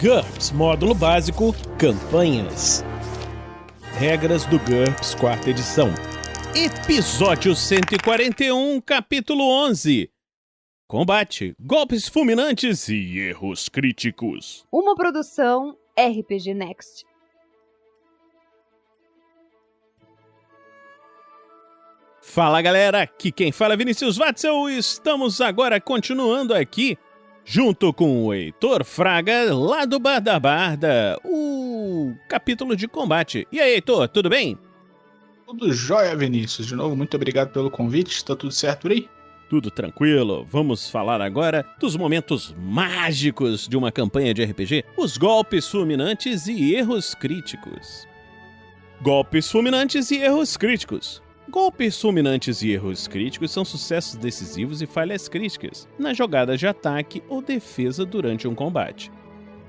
GURPS Módulo Básico Campanhas. Regras do GURPS 4ª edição. Episódio 141, capítulo 11. Combate, golpes fulminantes e erros críticos. Uma produção RPG Next. Fala galera, aqui quem fala é Vinícius Watzel e estamos agora continuando aqui junto com o Heitor Fraga, lá do Bar da Barda, o capítulo de combate. E aí, Heitor, tudo bem? Tudo jóia, Vinícius. De novo, muito obrigado pelo convite. Tá tudo certo por aí? Tudo tranquilo. Vamos falar agora dos momentos mágicos de uma campanha de RPG, os golpes fulminantes e erros críticos. Golpes fulminantes e erros críticos. Golpes fulminantes e erros críticos são sucessos decisivos e falhas críticas nas jogadas de ataque ou defesa durante um combate.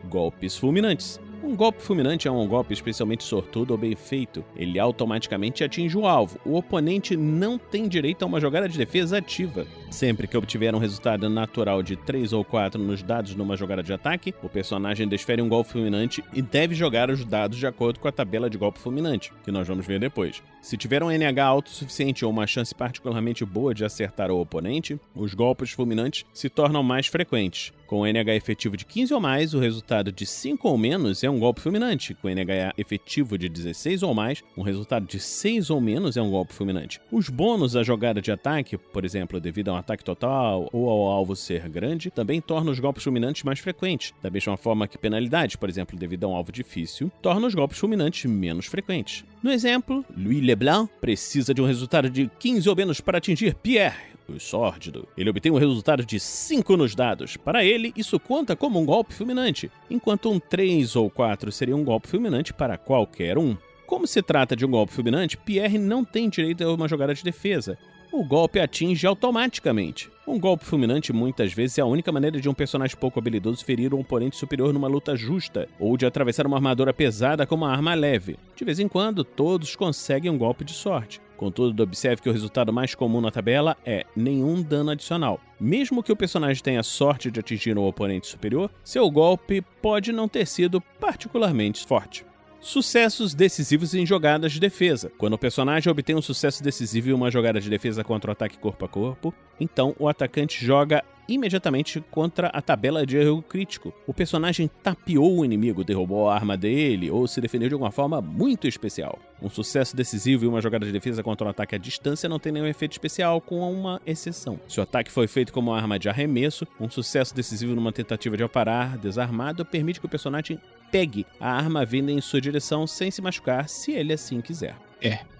Golpes fulminantes. Um golpe fulminante é um golpe especialmente sortudo ou bem feito. Ele automaticamente atinge o alvo. O oponente não tem direito a uma jogada de defesa ativa. Sempre que obtiver um resultado natural de 3 ou 4 nos dados numa jogada de ataque, o personagem desfere um golpe fulminante e deve jogar os dados de acordo com a tabela de golpe fulminante, que nós vamos ver depois. Se tiver um NH alto o suficiente ou uma chance particularmente boa de acertar o oponente, os golpes fulminantes se tornam mais frequentes. Com NH efetivo de 15 ou mais, o resultado de 5 ou menos é um golpe fulminante. Com NH efetivo de 16 ou mais, um resultado de 6 ou menos é um golpe fulminante. Os bônus à jogada de ataque, por exemplo, devido a um ataque total ou ao alvo ser grande, também tornam os golpes fulminantes mais frequentes. Da mesma forma que penalidades, por exemplo, devido a um alvo difícil, tornam os golpes fulminantes menos frequentes. No exemplo, Louis Leblanc precisa de um resultado de 15 ou menos para atingir Pierre, o sórdido. Ele obtém um resultado de 5 nos dados. Para ele, isso conta como um golpe fulminante, enquanto um 3 ou 4 seria um golpe fulminante para qualquer um. Como se trata de um golpe fulminante, Pierre não tem direito a uma jogada de defesa. O golpe atinge automaticamente. Um golpe fulminante muitas vezes é a única maneira de um personagem pouco habilidoso ferir um oponente superior numa luta justa, ou de atravessar uma armadura pesada com uma arma leve. De vez em quando, todos conseguem um golpe de sorte. Contudo, observe que o resultado mais comum na tabela é nenhum dano adicional. Mesmo que o personagem tenha sorte de atingir um oponente superior, seu golpe pode não ter sido particularmente forte. Sucessos decisivos em jogadas de defesa. Quando o personagem obtém um sucesso decisivo em uma jogada de defesa contra o ataque corpo a corpo, então o atacante joga imediatamente contra a tabela de erro crítico. O personagem tapeou o inimigo, derrubou a arma dele ou se defendeu de uma forma muito especial. Um sucesso decisivo em uma jogada de defesa contra um ataque à distância não tem nenhum efeito especial, com uma exceção. Se o ataque foi feito como uma arma de arremesso, um sucesso decisivo numa tentativa de aparar desarmado permite que o personagem pegue a arma vinda em sua direção sem se machucar, se ele assim quiser.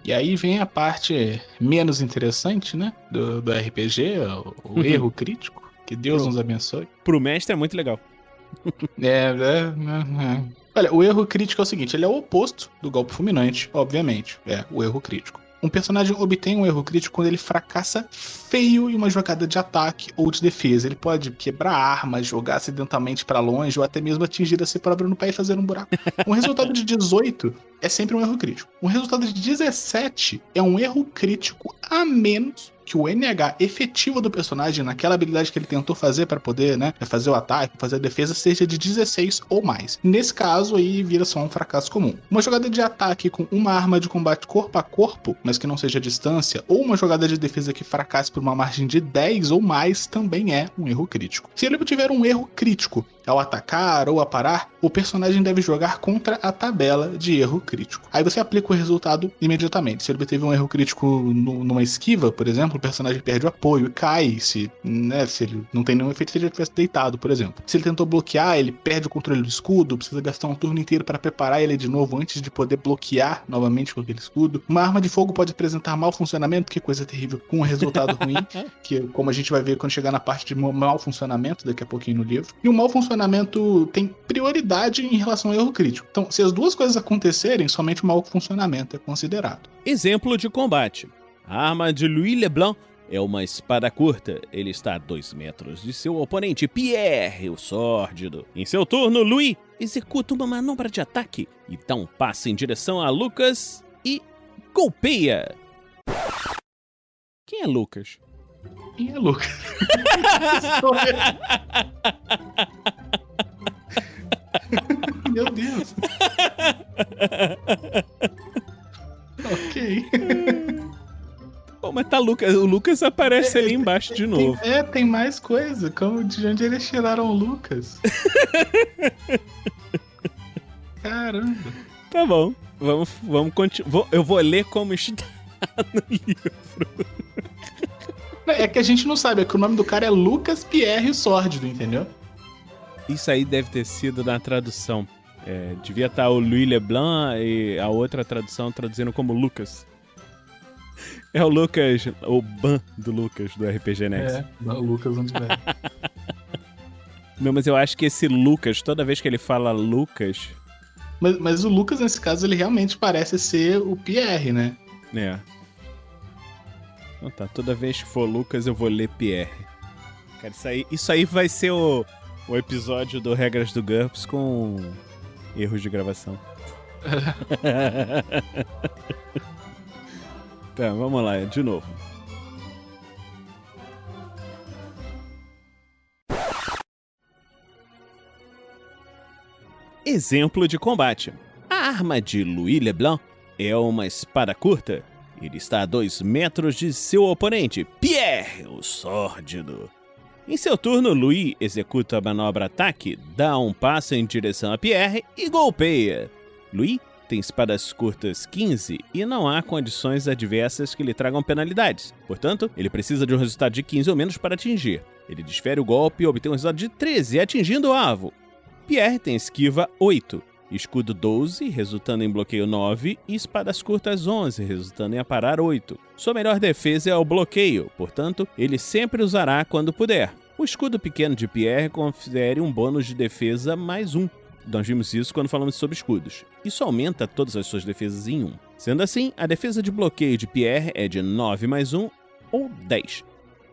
E aí vem a parte menos interessante, né, do RPG, o erro crítico. Que Deus nos abençoe. Pro mestre é muito legal. Olha, o erro crítico é o seguinte, ele é o oposto do golpe fulminante, obviamente. É, o erro crítico. Um personagem obtém um erro crítico quando ele fracassa feio em uma jogada de ataque ou de defesa. Ele pode quebrar armas, jogar acidentalmente para longe ou até mesmo atingir a si próprio no pé e fazer um buraco. Um resultado de 18 é sempre um erro crítico. Um resultado de 17 é um erro crítico a menos que o NH efetivo do personagem naquela habilidade que ele tentou fazer para poder, né, fazer o ataque, fazer a defesa, seja de 16 ou mais. Nesse caso aí vira só um fracasso comum. Uma jogada de ataque com uma arma de combate corpo a corpo, mas que não seja a distância, ou uma jogada de defesa que fracasse por uma margem de 10 ou mais também é um erro crítico. Se ele tiver um erro crítico ao atacar ou a parar, o personagem deve jogar contra a tabela de erro crítico. Aí você aplica o resultado imediatamente. Se ele teve um erro crítico numa esquiva, por exemplo, o personagem perde o apoio e cai, se ele não tem nenhum efeito se ele tivesse deitado, por exemplo. Se ele tentou bloquear, ele perde o controle do escudo, precisa gastar um turno inteiro para preparar ele de novo antes de poder bloquear novamente com aquele escudo. Uma arma de fogo pode apresentar mau funcionamento, que coisa terrível, com um resultado ruim, que como a gente vai ver quando chegar na parte de mau funcionamento daqui a pouquinho no livro. E o mau funcionamento tem prioridade em relação ao erro crítico. Então, se as duas coisas acontecerem, somente o mau funcionamento é considerado. Exemplo de combate. A arma de Louis Leblanc é uma espada curta. Ele está a 2 metros de seu oponente, Pierre, o sórdido. Em seu turno, Louis executa uma manobra de ataque e dá um passe em direção a Lucas e golpeia. Quem é Lucas? Quem é Lucas? o Lucas aparece ali embaixo de novo. Tem mais coisa. Como de onde eles tiraram o Lucas? Caramba. Tá bom, vamos continuar. Eu vou ler como está no livro. É que a gente não sabe, é que o nome do cara é Lucas Pierre o Sórdido, entendeu? Isso aí deve ter sido na tradução. Devia estar o Louis Leblanc e a outra tradução traduzindo como Lucas. É o Lucas, o ban do Lucas do RPG Next. O Lucas onde vai. Não, mas eu acho que esse Lucas, toda vez que ele fala Lucas... Mas o Lucas, nesse caso, ele realmente parece ser o Pierre, né? Então tá, toda vez que for Lucas eu vou ler Pierre. Cara, isso aí vai ser o episódio do Regras do GURPS com erros de gravação. Tá, vamos lá, de novo. Exemplo de combate. A arma de Louis Leblanc é uma espada curta. Ele está a 2 metros de seu oponente, Pierre, o Sórdido. Em seu turno, Louis executa a manobra ataque, dá um passo em direção a Pierre e golpeia. Louis tem espadas curtas 15 e não há condições adversas que lhe tragam penalidades. Portanto, ele precisa de um resultado de 15 ou menos para atingir. Ele desfere o golpe e obtém um resultado de 13, atingindo o alvo. Pierre tem esquiva 8, escudo 12, resultando em bloqueio 9, e espadas curtas 11, resultando em aparar 8. Sua melhor defesa é o bloqueio, portanto, ele sempre usará quando puder. O escudo pequeno de Pierre confere um bônus de defesa mais 1. Nós vimos isso quando falamos sobre escudos. Isso aumenta todas as suas defesas em 1. Sendo assim, a defesa de bloqueio de Pierre é de 9 mais 1, ou 10.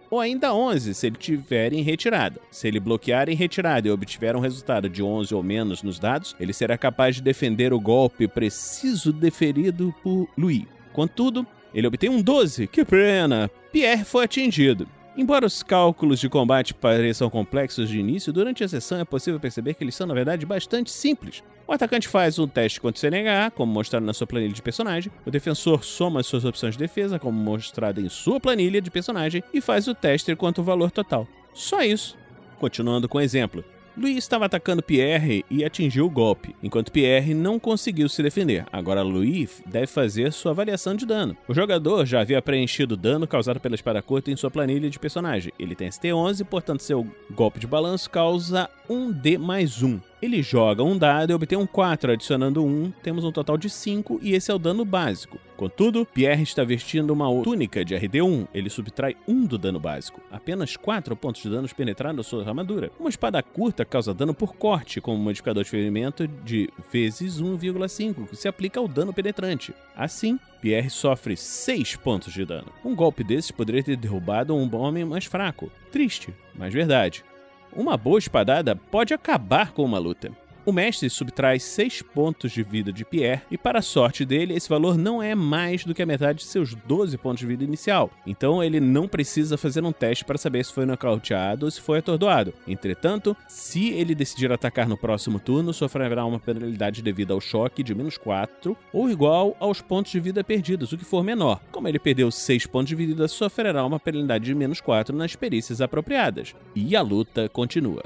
Ou ainda 11 se ele tiver em retirada. Se ele bloquear em retirada e obtiver um resultado de 11 ou menos nos dados, ele será capaz de defender o golpe preciso deferido por Louis. Contudo, ele obtém um 12. Que pena! Pierre foi atingido. Embora os cálculos de combate pareçam complexos de início, durante a sessão é possível perceber que eles são, na verdade, bastante simples. O atacante faz um teste contra o CNH, como mostrado na sua planilha de personagem. O defensor soma as suas opções de defesa, como mostrado em sua planilha de personagem, e faz o teste quanto ao valor total. Só isso. Continuando com o exemplo. Louis estava atacando Pierre e atingiu o golpe, enquanto Pierre não conseguiu se defender. Agora Louis deve fazer sua avaliação de dano. O jogador já havia preenchido o dano causado pela espada curta em sua planilha de personagem. Ele tem ST11, portanto seu golpe de balanço causa 1D mais 1. Ele joga um dado e obtém um 4, adicionando 1, temos um total de 5 e esse é o dano básico. Contudo, Pierre está vestindo uma túnica de RD1, ele subtrai 1 do dano básico. Apenas 4 pontos de dano penetraram na sua armadura. Uma espada curta causa dano por corte, com um modificador de ferimento de vezes 1,5, que se aplica ao dano penetrante. Assim, Pierre sofre 6 pontos de dano. Um golpe desses poderia ter derrubado um homem mais fraco. Triste, mas verdade. Uma boa espadada pode acabar com uma luta. O mestre subtrai 6 pontos de vida de Pierre e, para a sorte dele, esse valor não é mais do que a metade de seus 12 pontos de vida inicial. Então ele não precisa fazer um teste para saber se foi nocauteado ou se foi atordoado. Entretanto, se ele decidir atacar no próximo turno, sofrerá uma penalidade devido ao choque de menos 4 ou igual aos pontos de vida perdidos, o que for menor. Como ele perdeu 6 pontos de vida, sofrerá uma penalidade de menos 4 nas perícias apropriadas. E a luta continua.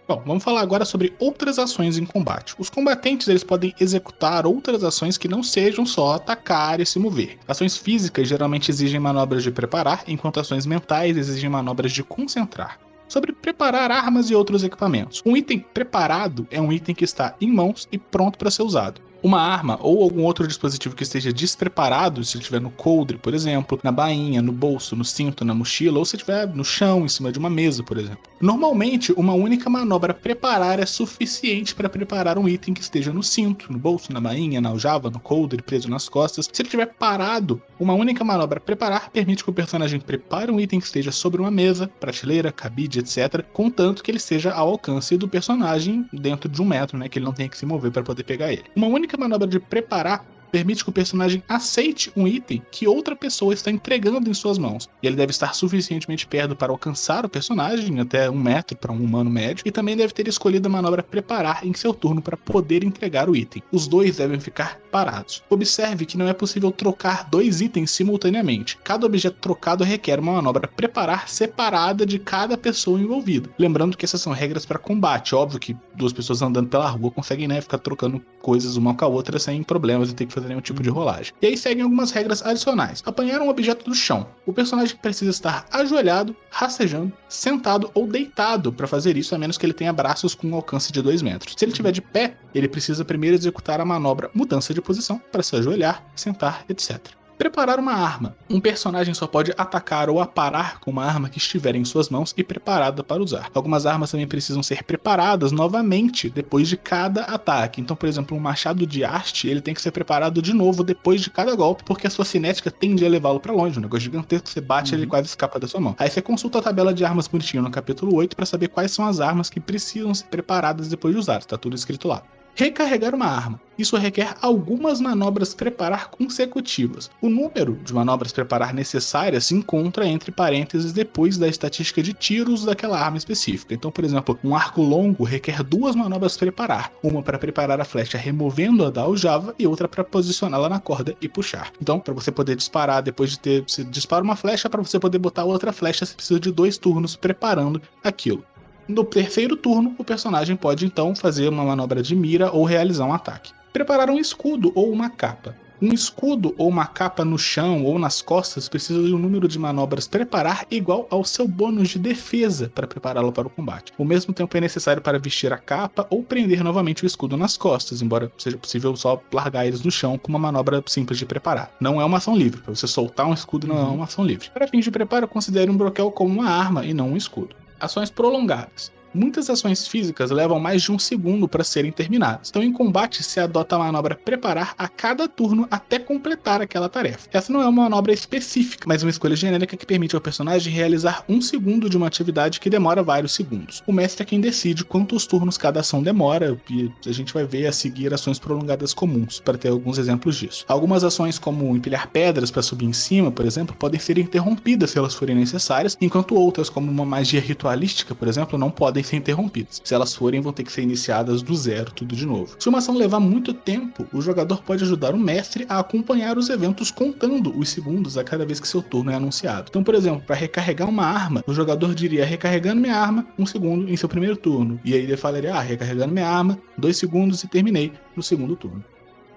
Bom, vamos falar agora sobre outras ações em combate. Os combatentes eles podem executar outras ações que não sejam só atacar e se mover. Ações físicas geralmente exigem manobras de preparar, enquanto ações mentais exigem manobras de concentrar. Sobre preparar armas e outros equipamentos. Um item preparado é um item que está em mãos e pronto para ser usado. Uma arma ou algum outro dispositivo que esteja despreparado, se estiver no coldre, por exemplo, na bainha, no bolso, no cinto, na mochila, ou se estiver no chão, em cima de uma mesa, por exemplo. Normalmente, uma única manobra preparar é suficiente para preparar um item que esteja no cinto, no bolso, na bainha, na aljava, no coldre, preso nas costas. Se ele estiver parado, uma única manobra preparar permite que o personagem prepare um item que esteja sobre uma mesa, prateleira, cabide, etc., contanto que ele esteja ao alcance do personagem dentro de 1 metro, né, que ele não tenha que se mover para poder pegar ele. Uma única manobra de preparar permite que o personagem aceite um item que outra pessoa está entregando em suas mãos. E ele deve estar suficientemente perto para alcançar o personagem, até 1 metro para um humano médio, e também deve ter escolhido a manobra preparar em seu turno para poder entregar o item. Os dois devem ficar parados. Observe que não é possível trocar 2 itens simultaneamente. Cada objeto trocado requer uma manobra preparar separada de cada pessoa envolvida. Lembrando que essas são regras para combate. Óbvio que 2 pessoas andando pela rua conseguem, né, ficar trocando coisas uma com a outra sem problemas e ter que fazer nenhum tipo de rolagem. E aí seguem algumas regras adicionais. Apanhar um objeto do chão. O personagem precisa estar ajoelhado, rastejando, sentado ou deitado para fazer isso, a menos que ele tenha braços com um alcance de 2 metros. Se ele estiver de pé, ele precisa primeiro executar a manobra mudança de posição para se ajoelhar, sentar, etc. Preparar uma arma. Um personagem só pode atacar ou aparar com uma arma que estiver em suas mãos e preparada para usar. Algumas armas também precisam ser preparadas novamente depois de cada ataque. Então, por exemplo, um machado de haste, ele tem que ser preparado de novo depois de cada golpe, porque a sua cinética tende a levá-lo para longe. Um negócio gigantesco, você bate, ele quase escapa da sua mão. Aí você consulta a tabela de armas bonitinho no capítulo 8 para saber quais são as armas que precisam ser preparadas depois de usar. Está tudo escrito lá. Recarregar uma arma. Isso requer algumas manobras preparar consecutivas. O número de manobras preparar necessárias se encontra entre parênteses depois da estatística de tiros daquela arma específica. Então, por exemplo, um arco longo requer 2 manobras preparar. Uma para preparar a flecha removendo-a da aljava e outra para posicioná-la na corda e puxar. Então, para você poder disparar depois de ter... Você dispara uma flecha, para você poder botar outra flecha, você precisa de 2 turnos preparando aquilo. No terceiro turno, o personagem pode então fazer uma manobra de mira ou realizar um ataque. Preparar um escudo ou uma capa. Um escudo ou uma capa no chão ou nas costas precisa de um número de manobras preparar igual ao seu bônus de defesa para prepará-lo para o combate. Ao mesmo tempo é necessário para vestir a capa ou prender novamente o escudo nas costas, embora seja possível só largar eles no chão com uma manobra simples de preparar. Não é uma ação livre, para você soltar um escudo não é uma ação livre. Para fins de preparo, considere um broquel como uma arma e não um escudo. Ações prolongadas. Muitas ações físicas levam mais de 1 segundo para serem terminadas. Então, em combate, se adota a manobra preparar a cada turno até completar aquela tarefa. Essa não é uma manobra específica, mas uma escolha genérica que permite ao personagem realizar 1 segundo de uma atividade que demora vários segundos. O mestre é quem decide quantos turnos cada ação demora, e a gente vai ver a seguir ações prolongadas comuns, para ter alguns exemplos disso. Algumas ações, como empilhar pedras para subir em cima, por exemplo, podem ser interrompidas se elas forem necessárias, enquanto outras, como uma magia ritualística, por exemplo, não podem ser interrompidas. Se elas forem, vão ter que ser iniciadas do zero, tudo de novo. Se uma ação levar muito tempo, o jogador pode ajudar o mestre a acompanhar os eventos contando os segundos a cada vez que seu turno é anunciado. Então, por exemplo, para recarregar uma arma, o jogador diria recarregando minha arma 1 segundo em seu primeiro turno. E aí ele falaria, recarregando minha arma 2 segundos e terminei no segundo turno.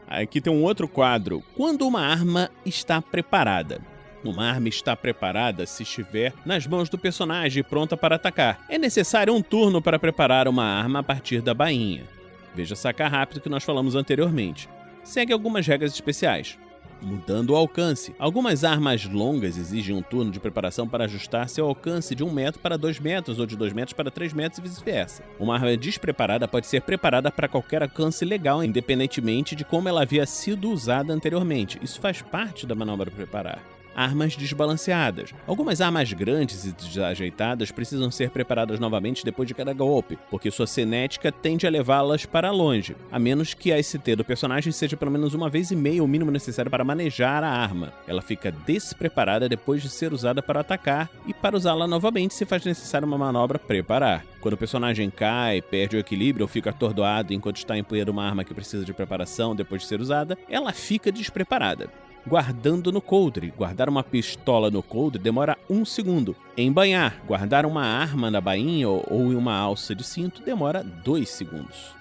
Aqui tem um outro quadro. Quando uma arma está preparada. Uma arma está preparada se estiver nas mãos do personagem pronta para atacar. É necessário um turno para preparar uma arma a partir da bainha. Veja sacar rápido que nós falamos anteriormente. Segue algumas regras especiais. Mudando o alcance. Algumas armas longas exigem um turno de preparação para ajustar seu alcance de 1 metro para 2 metros ou de 2 metros para 3 metros e vice-versa. Uma arma despreparada pode ser preparada para qualquer alcance legal, independentemente de como ela havia sido usada anteriormente. Isso faz parte da manobra preparar. Armas desbalanceadas. Algumas armas grandes e desajeitadas precisam ser preparadas novamente depois de cada golpe, porque sua cinética tende a levá-las para longe, a menos que a ST do personagem seja pelo menos 1,5 vezes o mínimo necessário para manejar a arma. Ela fica despreparada depois de ser usada para atacar, e para usá-la novamente se faz necessária uma manobra preparar. Quando o personagem cai, perde o equilíbrio ou fica atordoado enquanto está empunhando uma arma que precisa de preparação depois de ser usada, ela fica despreparada. Guardando no coldre. Guardar uma pistola no coldre demora 1 segundo. Embainhar. Guardar uma arma na bainha ou em uma alça de cinto demora 2 segundos.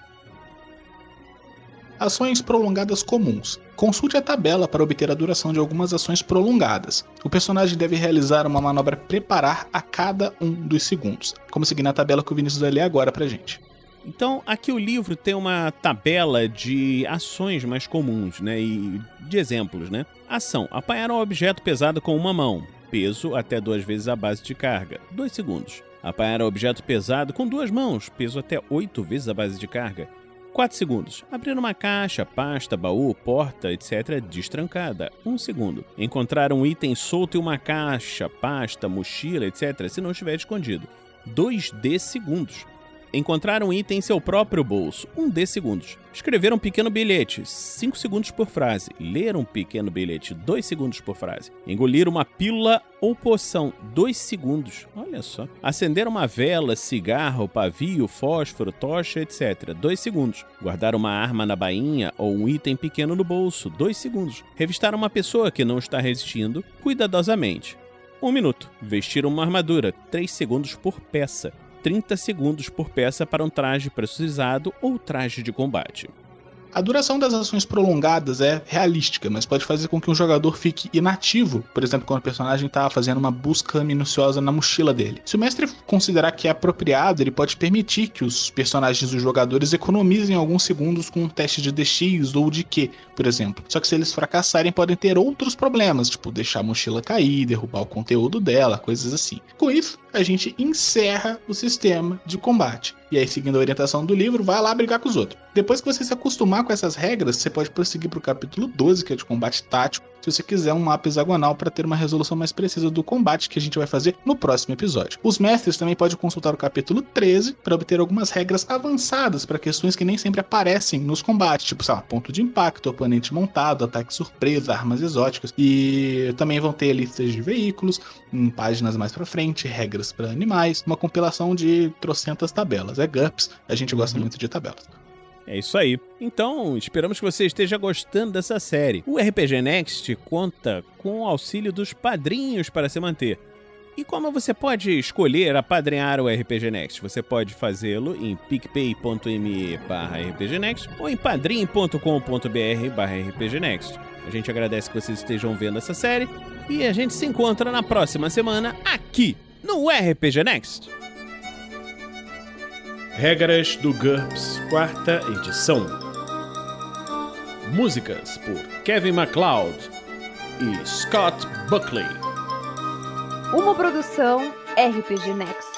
Ações prolongadas comuns. Consulte a tabela para obter a duração de algumas ações prolongadas. O personagem deve realizar uma manobra preparar a cada 1 dos segundos. Como seguir na tabela que o Vinícius vai ler agora pra gente. Então, aqui o livro tem uma tabela de ações mais comuns, né, e de exemplos, né? Ação: apanhar um objeto pesado com uma mão, peso até 2 vezes a base de carga, 2 segundos. Apanhar um objeto pesado com 2 mãos, peso até 8 vezes a base de carga, 4 segundos. Abrir uma caixa, pasta, baú, porta, etc. destrancada, 1 segundo. Encontrar um item solto em uma caixa, pasta, mochila, etc. se não estiver escondido, 2D segundos. Encontrar um item em seu próprio bolso, 1D segundos. Escrever um pequeno bilhete, 5 segundos por frase. Ler um pequeno bilhete, 2 segundos por frase. Engolir uma pílula ou poção, 2 segundos. Olha só. Acender uma vela, cigarro, pavio, fósforo, tocha, etc. 2 segundos. Guardar uma arma na bainha ou um item pequeno no bolso, 2 segundos. Revistar uma pessoa que não está resistindo, cuidadosamente. 1 minuto. Vestir uma armadura, 3 segundos por peça. 30 segundos por peça para um traje pressurizado ou traje de combate. A duração das ações prolongadas é realística, mas pode fazer com que um jogador fique inativo, por exemplo, quando o personagem está fazendo uma busca minuciosa na mochila dele. Se o mestre considerar que é apropriado, ele pode permitir que os personagens dos jogadores economizem alguns segundos com um teste de DX ou de Q, por exemplo. Só que se eles fracassarem, podem ter outros problemas, tipo deixar a mochila cair, derrubar o conteúdo dela, coisas assim. Com isso, a gente encerra o sistema de combate. E aí, seguindo a orientação do livro, vai lá brigar com os outros. Depois que você se acostumar com essas regras, você pode prosseguir para o capítulo 12, que é de combate tático, se você quiser um mapa hexagonal para ter uma resolução mais precisa do combate, que a gente vai fazer no próximo episódio. Os mestres também podem consultar o capítulo 13 para obter algumas regras avançadas para questões que nem sempre aparecem nos combates, tipo, sei lá, ponto de impacto, oponente montado, ataque surpresa, armas exóticas, e também vão ter listas de veículos, em páginas mais para frente, regras para animais, uma compilação de trocentas tabelas. É GURPS, a gente gosta muito de tabelas. É isso aí. Então, esperamos que você esteja gostando dessa série. O RPG Next conta com o auxílio dos padrinhos para se manter. E como você pode escolher apadrinhar o RPG Next? Você pode fazê-lo em picpay.me/rpgnext ou em padrim.com.br/rpgnext. A gente agradece que vocês estejam vendo essa série e a gente se encontra na próxima semana aqui no RPG Next. Regras do GURPS, 4ª edição. Músicas por Kevin MacLeod e Scott Buckley. Uma produção RPG Next.